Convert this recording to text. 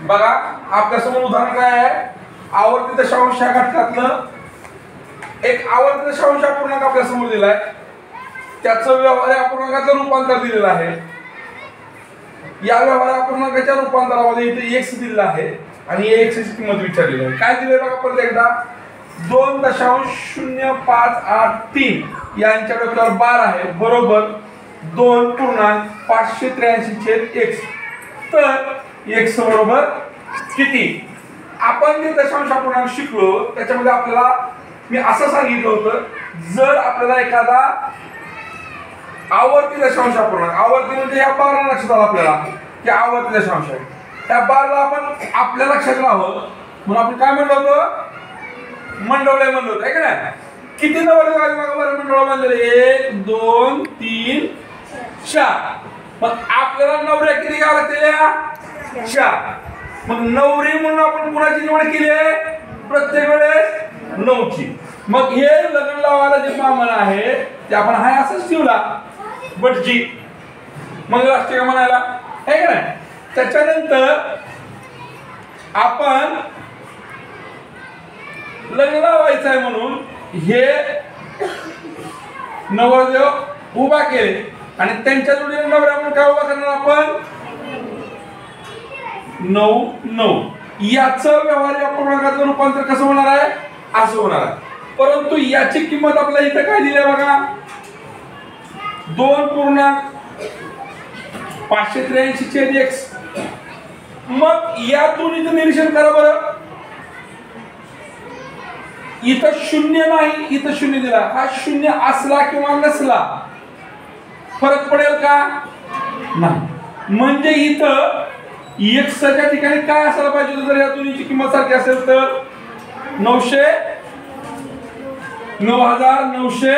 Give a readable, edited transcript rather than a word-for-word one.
बघा आपल्यासमोर उदाहरण काय आहे, आवर्ती दशांश या घटकातलं एक आवर्ती दशांश अपूर्णांक आपल्या समोर दिलाय, त्याचं व्यवहार्य अपूर्णांकाचं रूपांतर दिलेलं आहे. या व्यवहार्य अपूर्णांकाच्या रूपांतरामध्ये इथे x दिलेला आहे आणि x ची किंमत विचारलेली आहे. काय दिलंय बघा परत एकदा, 2.0583 यांच्या डोक्यावर बार आहे बरोबर 2.583/x. तर x बरोबर किती? आपण जे दशांश अपूर्णांक शिकलो त्याच्यामध्ये आपल्याला मी असं सांगितलं होतं, जर आपल्याला एखादा आवर्ती दशांश अपूर्णांक, आवर्ती म्हणजे या बारला लक्षात आलं आपल्याला की आवर्ती दशांश आहे, त्या बारला आपण आपल्या लक्षात राहावं म्हणून आपण काय म्हणलो होतो, मंडवले म्हणलो होतो, आहे का नाही? किती नवरे झाले बघा बरं मंडळ बांधलेले, 1 2 3 4. मग आपल्याला नवऱ्या किती घ्यावं लागतील? 4. मग नवरी म्हणून आपण कुणाची निवड केली आहे? प्रत्येक वेळेस 9ची. मग हे लग्न लावायला जे मामन आहे ते आपण हाय असंच ठेवला बटजी मंगलाष्टका म्हणायला, आहे का नाही? त्याच्यानंतर आपण लग्न लावायचं आहे म्हणून हे नवरदेव उभा केले आणि त्यांच्या जोडीने नवरा म्हणून काय उभा करणार आपण? 9 9. याचं व्यवहार्य अपूर्णांकाचं रूपांतर कसं होणार आहे? असं होणार आहे. परंतु याची किंमत आपल्याला इथं काय दिली आहे बघा, 2.583/x. मग या दोन्हीचं निरीक्षण करा बरं, इथं शून्य नाही, इथं शून्य दिला, हा शून्य असला किंवा नसला फरक पडेल का? नाही. म्हणजे इथं x च्या ठिकाणी काय असायला पाहिजे, जर या दोन्हीची किंमत सारखी असेल तर 9900.